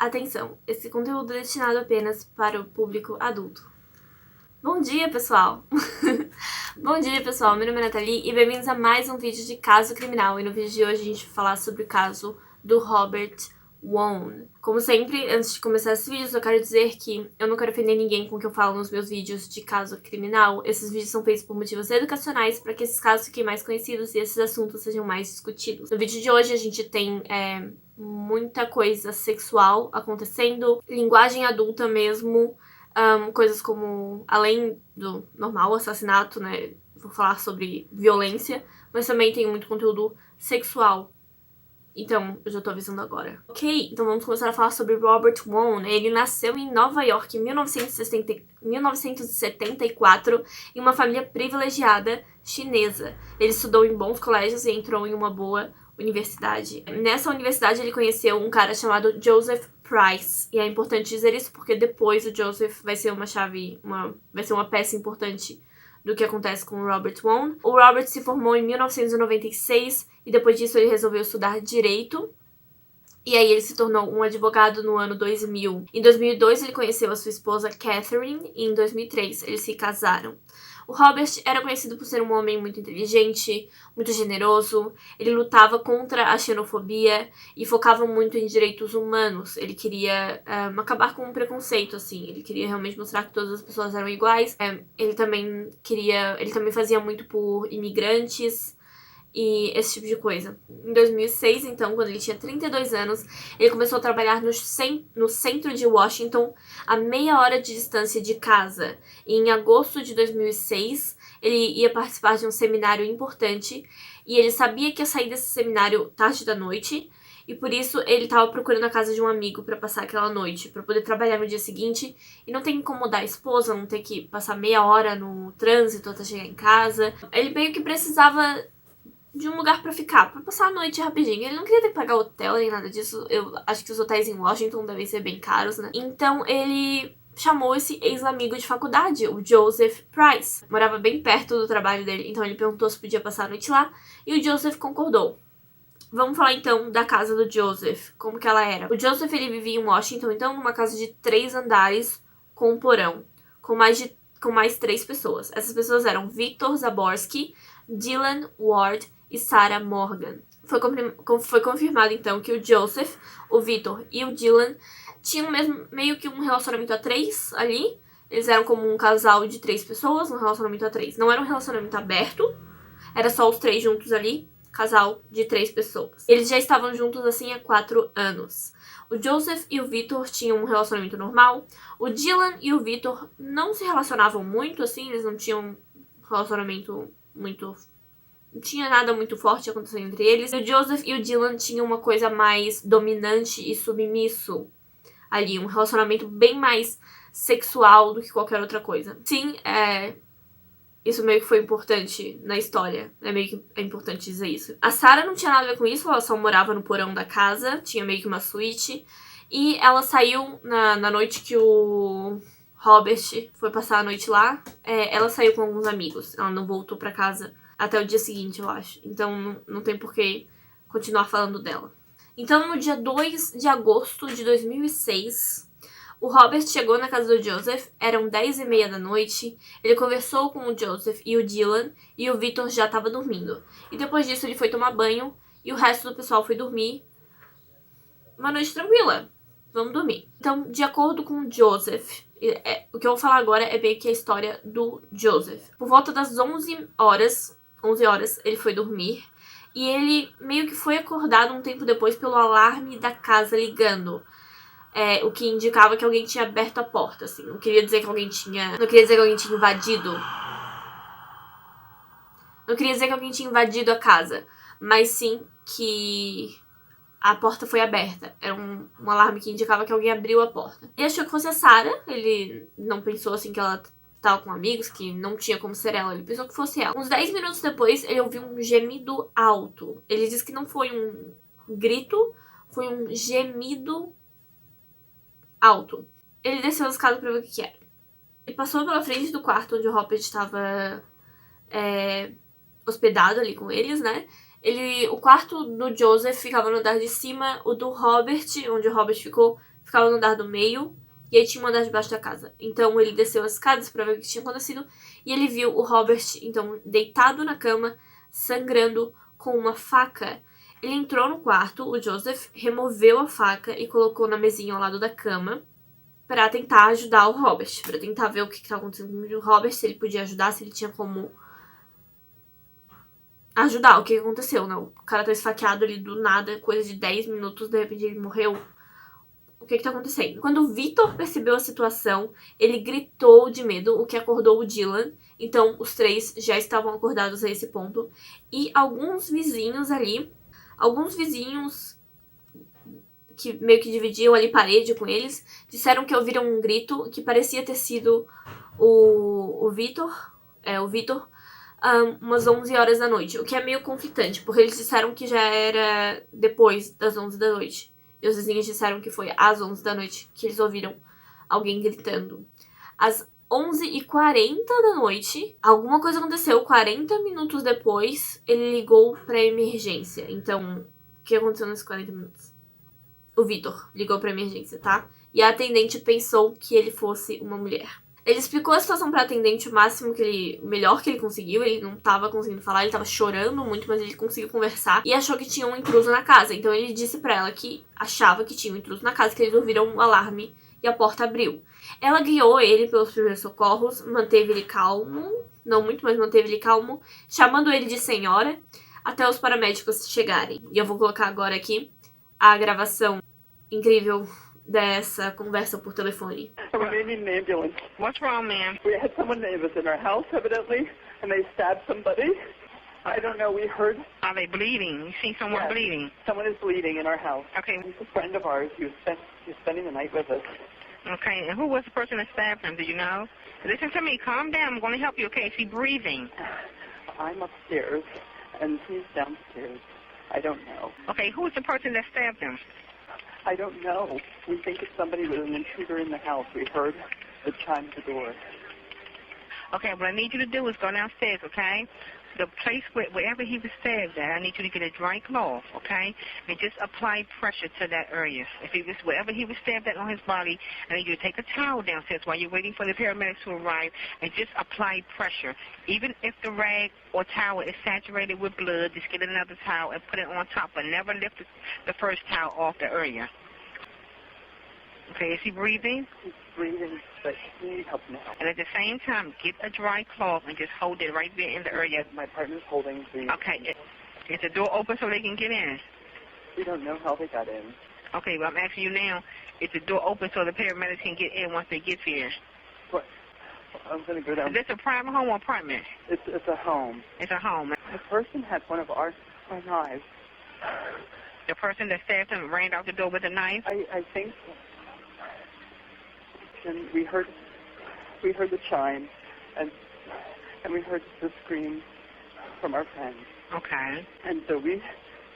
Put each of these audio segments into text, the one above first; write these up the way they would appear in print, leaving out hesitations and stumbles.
Atenção, esse conteúdo é destinado apenas para o público adulto. Bom dia, pessoal! Bom dia, pessoal! Meu nome é Nathalie e bem-vindos a mais um vídeo de caso criminal. E no vídeo de hoje a gente vai falar sobre o caso do Robert Wone. Como sempre, antes de começar esse vídeo, eu quero dizer que eu não quero ofender ninguém com o que eu falo nos meus vídeos de caso criminal. Esses vídeos são feitos por motivos educacionais para que esses casos fiquem mais conhecidos e esses assuntos sejam mais discutidos. No vídeo de hoje a gente tem muita coisa sexual acontecendo, linguagem adulta mesmo, coisas como, além do normal assassinato, né, vou falar sobre violência, mas também tem muito conteúdo sexual. Então, eu já tô avisando agora. Ok, então vamos começar a falar sobre Robert Wone. Ele nasceu em Nova York em 1974 em uma família privilegiada chinesa. Ele estudou em bons colégios e entrou em uma boa universidade. Nessa universidade ele conheceu um cara chamado Joseph Price. E é importante dizer isso porque depois o Joseph vai ser vai ser uma peça importante do que acontece com o Robert Wone. O Robert se formou em 1996 e depois disso ele resolveu estudar Direito. E aí ele se tornou um advogado no ano 2000. Em 2002 ele conheceu a sua esposa Catherine e em 2003 eles se casaram. O Robert era conhecido por ser um homem muito inteligente, muito generoso. Ele lutava contra a xenofobia e focava muito em direitos humanos. Ele queria acabar com o preconceito, assim. Ele queria realmente mostrar que todas as pessoas eram iguais. Ele também fazia muito por imigrantes e esse tipo de coisa. Em 2006, então, quando ele tinha 32 anos, ele começou a trabalhar no centro de Washington, a meia hora de distância de casa. E em agosto de 2006, ele ia participar de um seminário importante e ele sabia que ia sair desse seminário tarde da noite e por isso ele estava procurando a casa de um amigo para passar aquela noite, para poder trabalhar no dia seguinte e não ter que incomodar a esposa, não ter que passar meia hora no trânsito até chegar em casa. Ele meio que precisava de um lugar pra ficar, pra passar a noite rapidinho. Ele não queria ter que pagar hotel nem nada disso. Eu acho que os hotéis em Washington devem ser bem caros, né? Então ele chamou esse ex-amigo de faculdade, o Joseph Price. Morava bem perto do trabalho dele, então ele perguntou se podia passar a noite lá e o Joseph concordou. Vamos falar então da casa do Joseph, como que ela era. O Joseph ele vivia em Washington, então numa casa de 3 andares com um porão, com mais 3 pessoas. Essas pessoas eram Victor Zaborski, Dylan Ward e Sarah Morgan. Foi confirmado então que o Joseph, o Victor e o Dylan tinham meio que um relacionamento a 3 ali. Eles eram como um casal de 3 pessoas, um relacionamento a 3. Não era um relacionamento aberto, era só os 3 juntos ali, casal de 3 pessoas. Eles já estavam juntos assim há 4 anos. O Joseph e o Victor tinham um relacionamento normal. O Dylan e o Victor não se relacionavam muito, assim, eles não tinham um relacionamento muito... Não tinha nada muito forte acontecendo entre eles. O Joseph e o Dylan tinham uma coisa mais dominante e submisso ali. Um relacionamento bem mais sexual do que qualquer outra coisa. Sim, isso meio que foi importante na história. Meio que é importante dizer isso. A Sarah não tinha nada a ver com isso. Ela só morava no porão da casa. Tinha meio que uma suíte. E ela saiu na noite que o Robert foi passar a noite lá. Ela saiu com alguns amigos. Ela não voltou pra casa até o dia seguinte, eu acho. Então não tem por que continuar falando dela. Então, no dia 2 de agosto de 2006, o Robert chegou na casa do Joseph, eram 10h30 da noite, ele conversou com o Joseph e o Dylan, e o Victor já estava dormindo. E depois disso ele foi tomar banho, e o resto do pessoal foi dormir. Uma noite tranquila, vamos dormir. Então, de acordo com o Joseph, o que eu vou falar agora é meio que a história do Joseph. Por volta das 11 horas, ele foi dormir, e ele meio que foi acordado um tempo depois pelo alarme da casa ligando. O que indicava que alguém tinha aberto a porta, assim. Não queria dizer que alguém tinha invadido. Não queria dizer que alguém tinha invadido a casa, mas sim que a porta foi aberta. Era um alarme que indicava que alguém abriu a porta. Ele achou que fosse a Sarah. Ele não pensou assim que ela tava com amigos, que não tinha como ser ela. Ele pensou que fosse ela. Uns 10 minutos depois, ele ouviu um gemido alto. Ele disse que não foi um grito, foi um gemido alto. Ele desceu as escadas pra ver o que era. Ele passou pela frente do quarto onde o Robert estava hospedado ali com eles, né? O quarto do Joseph ficava no andar de cima, o do Robert, onde o Robert ficou ficava no andar do meio, e aí tinha um andar debaixo da casa. Então ele desceu as escadas pra ver o que tinha acontecido, e ele viu o Robert, então, deitado na cama, sangrando com uma faca. Ele entrou no quarto, o Joseph removeu a faca e colocou na mesinha ao lado da cama pra tentar ajudar o Robert, pra tentar ver o que estava acontecendo com o Robert, se ele podia ajudar, se ele tinha como ajudar. O que aconteceu, não? O cara tá esfaqueado ali do nada, coisa de 10 minutos, de repente ele morreu. O que tá acontecendo? Quando o Victor percebeu a situação, ele gritou de medo, o que acordou o Dylan. Então, os três já estavam acordados a esse ponto. E alguns vizinhos que meio que dividiam ali parede com eles, disseram que ouviram um grito que parecia ter sido o Victor, umas 11 horas da noite, o que é meio conflitante, porque eles disseram que já era depois das 11 da noite. E os vizinhos disseram que foi às 11 da noite que eles ouviram alguém gritando. Às 11h40 da noite, alguma coisa aconteceu. 40 minutos depois, ele ligou pra emergência. Então, o que aconteceu nesses 40 minutos? O Victor ligou pra emergência, tá? E a atendente pensou que ele fosse uma mulher. Ele explicou a situação pra atendente o melhor que ele conseguiu. Ele não tava conseguindo falar, ele tava chorando muito, mas ele conseguiu conversar. E achou que tinha um intruso na casa. Então ele disse pra ela que achava que tinha um intruso na casa, que eles ouviram um alarme e a porta abriu. Ela guiou ele pelos primeiros socorros, manteve ele calmo, não muito, mas manteve ele calmo, chamando ele de senhora, até os paramédicos chegarem. E eu vou colocar agora aqui a gravação incrível dessa conversa por telefone. We're needing an ambulance. What's wrong, ma'am? We had someone named us in our house, evidently, and they stabbed somebody. I don't know, we heard... Are they bleeding? You see someone Yes. bleeding? Someone is bleeding in our house. Okay. He's a friend of ours. He was spending the night with us. Okay, and who was the person that stabbed him? Do you know? Listen to me. Calm down. I'm going to help you, okay? Is he breathing? I'm upstairs, and he's downstairs. I don't know. Okay, who was the person that stabbed him? I don't know. We think it's somebody with an intruder in the house. We heard the chime at the door. Okay, what I need you to do is go downstairs, okay? The place wherever he was stabbed at, I need you to get a dry cloth, okay? And just apply pressure to that area. Wherever he was stabbed at on his body, I need you to take a towel downstairs while you're waiting for the paramedics to arrive and just apply pressure. Even if the rag or towel is saturated with blood, just get another towel and put it on top, but never lift the first towel off the area. Okay, is he breathing? He's breathing, but he needs help now. And at the same time, get a dry cloth and just hold it right there in the area. My partner's holding the... Okay, is the door open so they can get in? We don't know how they got in. Okay, well, I'm asking you now, is the door open so the paramedics can get in once they get here? What? I'm going to go down. Is this a private home or apartment? It's a home. It's a home. The person had one of our knives. The person that stabbed him ran out the door with a knife? I think so. And we heard the chime, and we heard the scream from our friend. Okay. And so we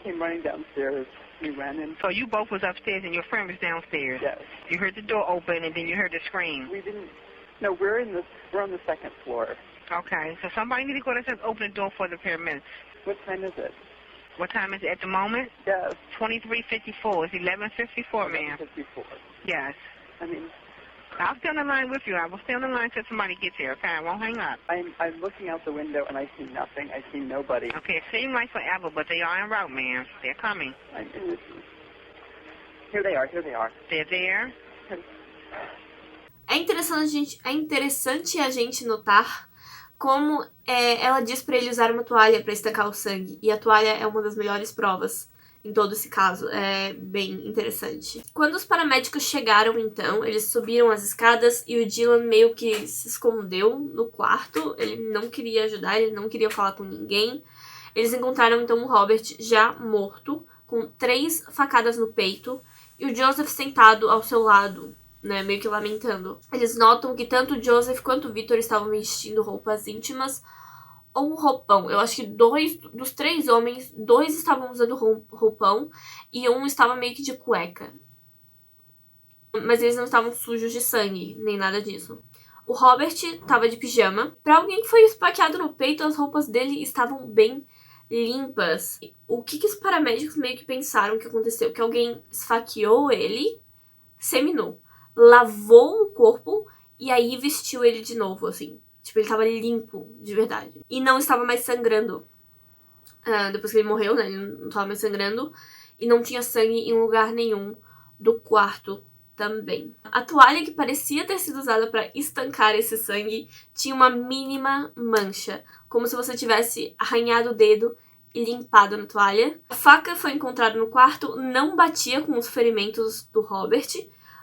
came running downstairs. We ran in. So you both was upstairs and your friend was downstairs? Yes. You heard the door open and then you heard the scream? We didn't. No, we're on the second floor. Okay. So somebody need to go downstairs and open the door for the paramedics. What time is it? What time is it at the moment? Yes. 23:54. It's 11:54, ma'am. 54. Yes. I mean, I'll stay on the line with you. I will stay on the line until somebody gets here, okay? I won't hang up. I'm looking out the window and I see nothing. I see nobody. Okay, it seems like forever, but they are en route, ma'am. They're coming. Here they are. Here they are. They're there. É interessante a gente notar como ela diz pra ele usar uma toalha pra estancar o sangue. E a toalha é uma das melhores provas em todo esse caso. É bem interessante. Quando os paramédicos chegaram, então, eles subiram as escadas e o Dylan meio que se escondeu no quarto. Ele não queria ajudar, ele não queria falar com ninguém. Eles encontraram, então, o Robert já morto, com 3 facadas no peito, e o Joseph sentado ao seu lado, né, meio que lamentando. Eles notam que tanto o Joseph quanto o Victor estavam vestindo roupas íntimas ou um roupão. Eu acho que 2 dos 3 homens, 2 estavam usando roupão e um estava meio que de cueca. Mas eles não estavam sujos de sangue, nem nada disso. O Robert estava de pijama. Pra alguém que foi esfaqueado no peito, as roupas dele estavam bem limpas. O que os paramédicos meio que pensaram que aconteceu? Que alguém esfaqueou ele seminu, lavou o corpo e aí vestiu ele de novo, assim. Tipo, ele tava limpo, de verdade. E não estava mais sangrando. Depois que ele morreu, né, ele não tava mais sangrando. E não tinha sangue em lugar nenhum do quarto também. A toalha que parecia ter sido usada para estancar esse sangue tinha uma mínima mancha, como se você tivesse arranhado o dedo e limpado na toalha. A faca foi encontrada no quarto, não batia com os ferimentos do Robert,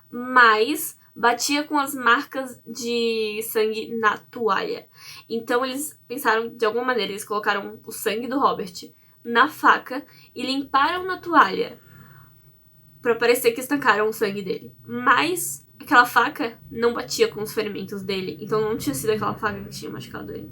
mas batia com as marcas de sangue na toalha. Então eles pensaram, de alguma maneira, eles colocaram o sangue do Robert na faca e limparam na toalha pra parecer que estancaram o sangue dele. Mas aquela faca não batia com os ferimentos dele, então não tinha sido aquela faca que tinha machucado ele.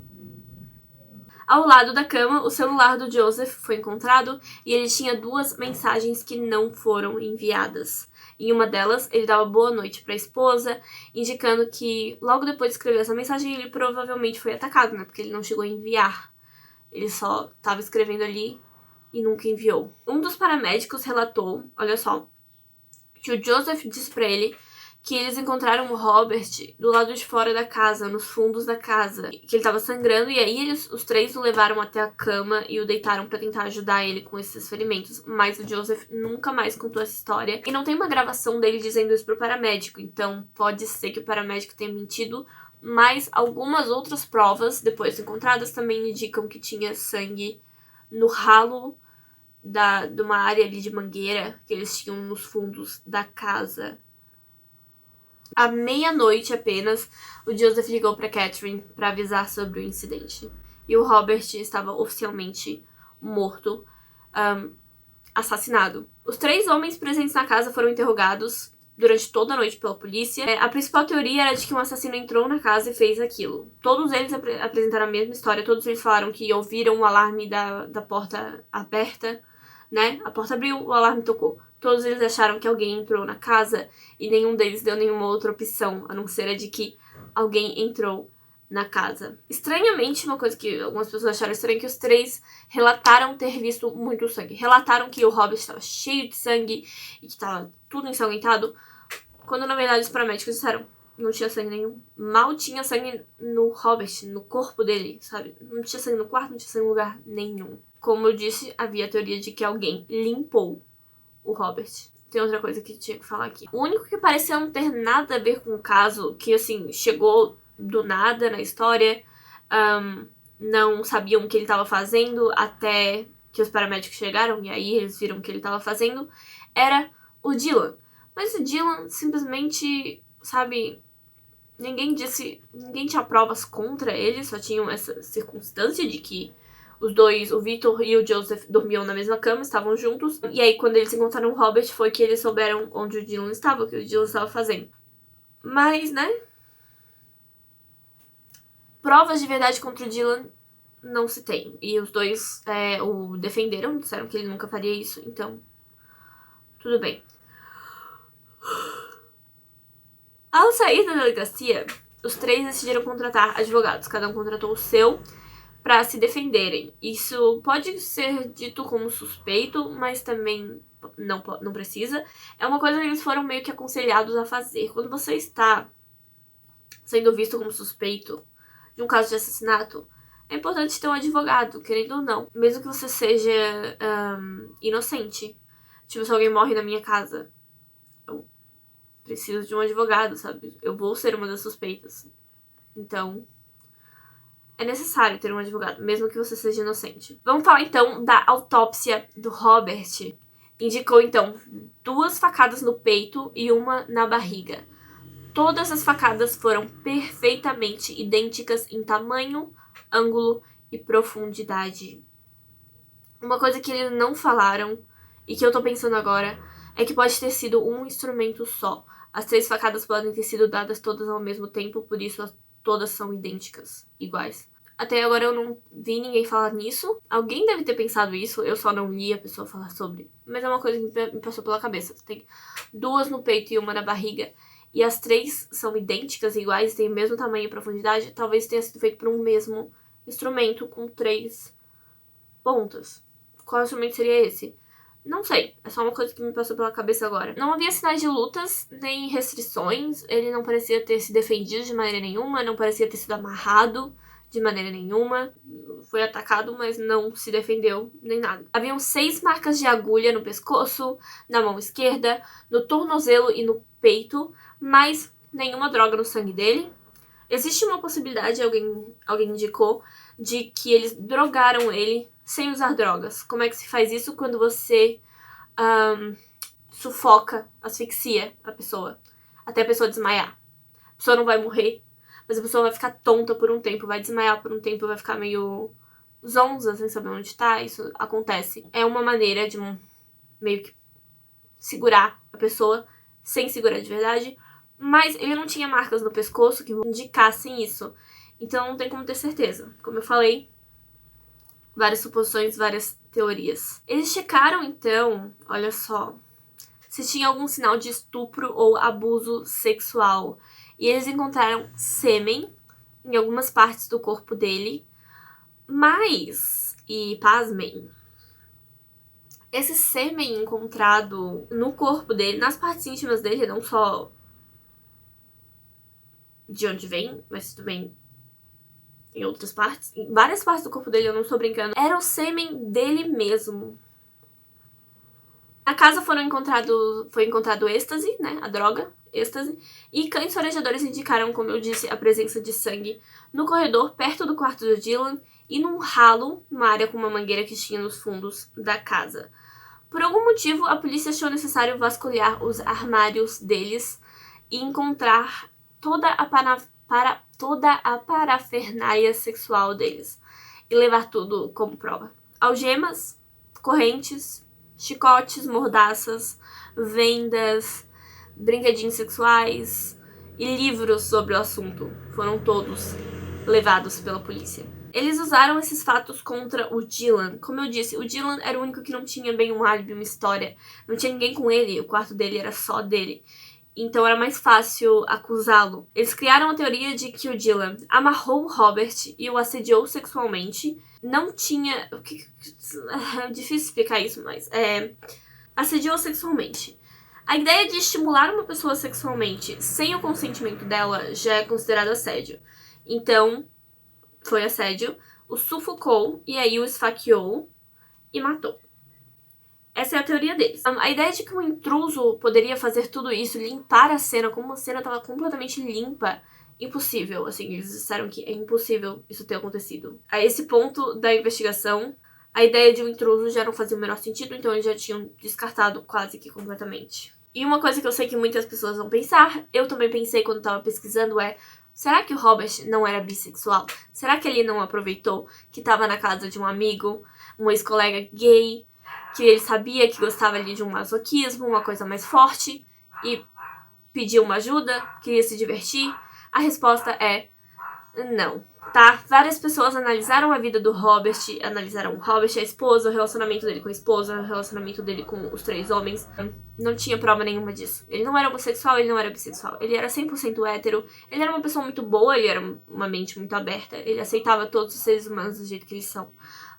Ao lado da cama, o celular do Joseph foi encontrado e ele tinha 2 mensagens que não foram enviadas. Em uma delas, ele dava boa noite para a esposa, indicando que logo depois de escrever essa mensagem, ele provavelmente foi atacado, né? Porque ele não chegou a enviar. Ele só estava escrevendo ali e nunca enviou. Um dos paramédicos relatou, olha só, que o Joseph disse para ele que eles encontraram o Robert do lado de fora da casa, nos fundos da casa, que ele tava sangrando, e aí os 3 o levaram até a cama e o deitaram pra tentar ajudar ele com esses ferimentos, mas o Joseph nunca mais contou essa história, e não tem uma gravação dele dizendo isso pro paramédico, então pode ser que o paramédico tenha mentido, mas algumas outras provas, depois encontradas, também indicam que tinha sangue no ralo de uma área ali de mangueira que eles tinham nos fundos da casa. À meia-noite apenas, o Joseph ligou para Catherine para avisar sobre o incidente. E o Robert estava oficialmente morto, assassinado. Os 3 homens presentes na casa foram interrogados durante toda a noite pela polícia. A principal teoria era de que um assassino entrou na casa e fez aquilo. Todos eles apresentaram a mesma história, todos eles falaram que ouviram o alarme da porta aberta, né? A porta abriu, o alarme tocou. Todos eles acharam que alguém entrou na casa e nenhum deles deu nenhuma outra opção, a não ser a de que alguém entrou na casa. Estranhamente, uma coisa que algumas pessoas acharam estranha é que os 3 relataram ter visto muito sangue. Relataram que o Robert estava cheio de sangue e que estava tudo ensanguentado, quando na verdade os paramédicos disseram não tinha sangue nenhum. Mal tinha sangue no Robert, no corpo dele, sabe? Não tinha sangue no quarto, não tinha sangue em lugar nenhum. Como eu disse, havia a teoria de que alguém limpou o Robert. Tem outra coisa que tinha que falar aqui. O único que parecia não ter nada a ver com o caso, que assim, chegou do nada na história, não sabiam o que ele estava fazendo até que os paramédicos chegaram, e aí eles viram o que ele estava fazendo, era o Dylan. Mas o Dylan simplesmente, sabe, ninguém tinha provas contra ele, só tinham essa circunstância de que os 2, o Victor e o Joseph, dormiam na mesma cama, estavam juntos. E aí, quando eles encontraram o Robert, foi que eles souberam onde o Dylan estava, o que o Dylan estava fazendo. Mas, né? Provas de verdade contra o Dylan não se tem. E os 2 o defenderam, disseram que ele nunca faria isso, então tudo bem. Ao sair da delegacia, os 3 decidiram contratar advogados. Cada um contratou o seu para se defenderem. Isso pode ser dito como suspeito, mas também não precisa. É uma coisa que eles foram meio que aconselhados a fazer. Quando você está sendo visto como suspeito de um caso de assassinato, é importante ter um advogado, querendo ou não. Mesmo que você seja inocente. Tipo, se alguém morre na minha casa, eu preciso de um advogado, sabe? Eu vou ser uma das suspeitas. Então, é necessário ter um advogado, mesmo que você seja inocente. Vamos falar, então, da autópsia do Robert. Indicou, então, 2 facadas no peito e uma na barriga. Todas as facadas foram perfeitamente idênticas em tamanho, ângulo e profundidade. Uma coisa que eles não falaram, e que eu tô pensando agora, é que pode ter sido um instrumento só. As 3 facadas podem ter sido dadas todas ao mesmo tempo, por isso todas são idênticas, iguais. Até agora eu não vi ninguém falar nisso. Alguém deve ter pensado isso, eu só não li a pessoa falar sobre. Mas é uma coisa que me passou pela cabeça. Tem 2 no peito e uma na barriga, e as 3 são idênticas, iguais, têm o mesmo tamanho e profundidade. Talvez tenha sido feito por um mesmo instrumento com 3 pontas. Qual instrumento seria esse? Não sei, é só uma coisa que me passou pela cabeça agora. Não havia sinais de lutas, nem restrições, ele não parecia ter se defendido de maneira nenhuma, não parecia ter sido amarrado de maneira nenhuma. Foi atacado, mas não se defendeu, nem nada. Haviam 6 marcas de agulha no pescoço, na mão esquerda, no tornozelo e no peito, mas nenhuma droga no sangue dele. Existe uma possibilidade, alguém indicou, de que eles drogaram ele sem usar drogas. Como é que se faz isso quando você sufoca, asfixia a pessoa, até a pessoa desmaiar? A pessoa não vai morrer, mas a pessoa vai ficar tonta por um tempo, vai desmaiar por um tempo, vai ficar meio zonza, sem saber onde tá. Isso acontece. É uma maneira de meio que segurar a pessoa, sem segurar de verdade, mas ele não tinha marcas no pescoço que indicassem isso. Então não tem como ter certeza. Como eu falei, várias suposições, várias teorias. Eles checaram, então, olha só, se tinha algum sinal de estupro ou abuso sexual. E eles encontraram sêmen em algumas partes do corpo dele, mas, e pasmem, esse sêmen encontrado no corpo dele, nas partes íntimas dele, não só de onde vem, mas também em outras partes, em várias partes do corpo dele, eu não estou brincando, era o sêmen dele mesmo. Na casa foi encontrado êxtase, né, a droga, êxtase, e cães farejadores indicaram, como eu disse, a presença de sangue no corredor perto do quarto do Dylan e num ralo, numa área com uma mangueira que tinha nos fundos da casa. Por algum motivo, a polícia achou necessário vasculhar os armários deles e encontrar toda a parafernália sexual deles e levar tudo como prova. Algemas, correntes, chicotes, mordaças, vendas, brinquedinhos sexuais e livros sobre o assunto foram todos levados pela polícia. Eles usaram esses fatos contra o Dylan. Como eu disse, o Dylan era o único que não tinha bem um álibi, uma história. Não tinha ninguém com ele, o quarto dele era só dele. Então era mais fácil acusá-lo. Eles criaram a teoria de que o Dylan amarrou o Robert e o assediou sexualmente. Não tinha... É difícil explicar isso, mas... assediou sexualmente. A ideia de estimular uma pessoa sexualmente sem o consentimento dela já é considerado assédio. Então, foi assédio, o sufocou e aí o esfaqueou e matou. Essa é a teoria deles. A ideia de que um intruso poderia fazer tudo isso, limpar a cena, como a cena estava completamente limpa, impossível. Assim, eles disseram que é impossível isso ter acontecido. A esse ponto da investigação, a ideia de um intruso já não fazia o menor sentido, então eles já tinham descartado quase que completamente. E uma coisa que eu sei que muitas pessoas vão pensar, eu também pensei quando estava pesquisando, será que o Robert não era bissexual? Será que ele não aproveitou que estava na casa de um amigo, um ex-colega gay, que ele sabia que gostava ali de um masoquismo, uma coisa mais forte, e pediu uma ajuda, queria se divertir? A resposta é não, tá? Várias pessoas analisaram a vida do Robert, analisaram o Robert, a esposa, o relacionamento dele com a esposa, o relacionamento dele com os 3 homens. Não tinha prova nenhuma disso. Ele não era homossexual, ele não era bissexual. Ele era 100% hétero, ele era uma pessoa muito boa, ele era uma mente muito aberta, ele aceitava todos os seres humanos do jeito que eles são.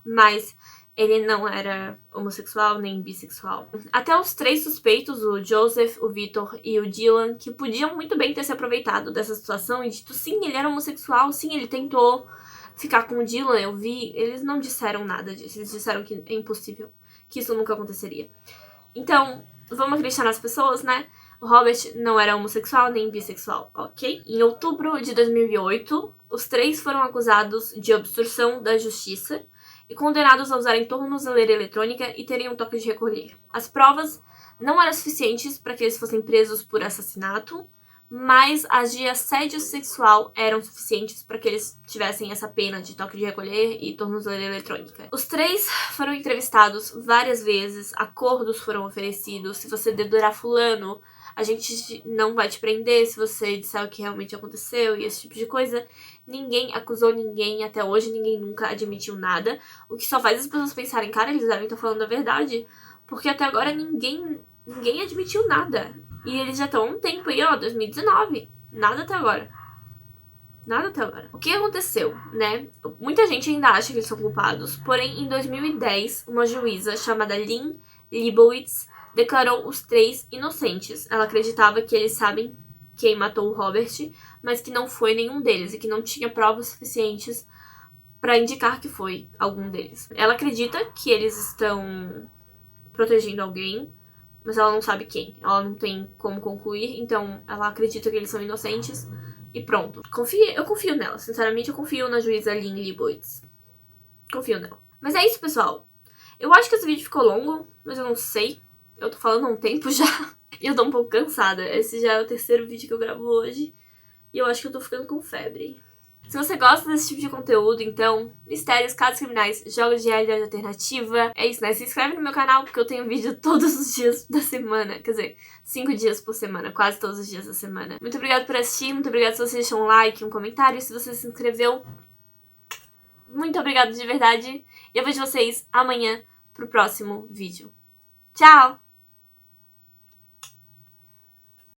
Mas ele não era homossexual nem bissexual. Até os 3 suspeitos, o Joseph, o Victor e o Dylan, que podiam muito bem ter se aproveitado dessa situação e dito, sim, ele era homossexual, sim, ele tentou ficar com o Dylan, eu vi. Eles não disseram nada disso, eles disseram que é impossível, que isso nunca aconteceria. Então, vamos acreditar nas pessoas, né? O Robert não era homossexual nem bissexual, ok? Em outubro de 2008, os 3 foram acusados de obstrução da justiça e condenados a usarem tornozeleira eletrônica e terem um toque de recolher. As provas não eram suficientes para que eles fossem presos por assassinato, mas as de assédio sexual eram suficientes para que eles tivessem essa pena de toque de recolher e tornozeleira eletrônica. Os 3 foram entrevistados várias vezes, acordos foram oferecidos, se você dedurar fulano, a gente não vai te prender se você disser o que realmente aconteceu e esse tipo de coisa. Ninguém acusou ninguém até hoje, ninguém nunca admitiu nada. O que só faz as pessoas pensarem, cara, eles devem estar falando a verdade. Porque até agora ninguém admitiu nada. E eles já estão há um tempo aí, 2019. Nada até agora. Nada até agora. O que aconteceu, né? Muita gente ainda acha que eles são culpados. Porém, em 2010, uma juíza chamada Lynn Leibowitz declarou os 3 inocentes. Ela acreditava que eles sabem quem matou o Robert, mas que não foi nenhum deles e que não tinha provas suficientes para indicar que foi algum deles. Ela acredita que eles estão protegendo alguém, mas ela não sabe quem. Ela não tem como concluir, então ela acredita que eles são inocentes e pronto. Eu confio nela. Sinceramente, eu confio na juíza Lynn Leibowitz. Confio nela. Mas é isso, pessoal. Eu acho que esse vídeo ficou longo, mas eu não sei. Eu tô falando há um tempo já. E eu tô um pouco cansada. Esse já é o 3º vídeo que eu gravo hoje. E eu acho que eu tô ficando com febre. Se você gosta desse tipo de conteúdo, então, mistérios, casos criminais, jogos de realidade alternativa, é isso, né? Se inscreve no meu canal, porque eu tenho vídeo todos os dias da semana. Quer dizer, 5 dias por semana, quase todos os dias da semana. Muito obrigada por assistir, muito obrigada se você deixou um like, um comentário, se você se inscreveu. Muito obrigada de verdade. E eu vejo vocês amanhã pro próximo vídeo. Tchau!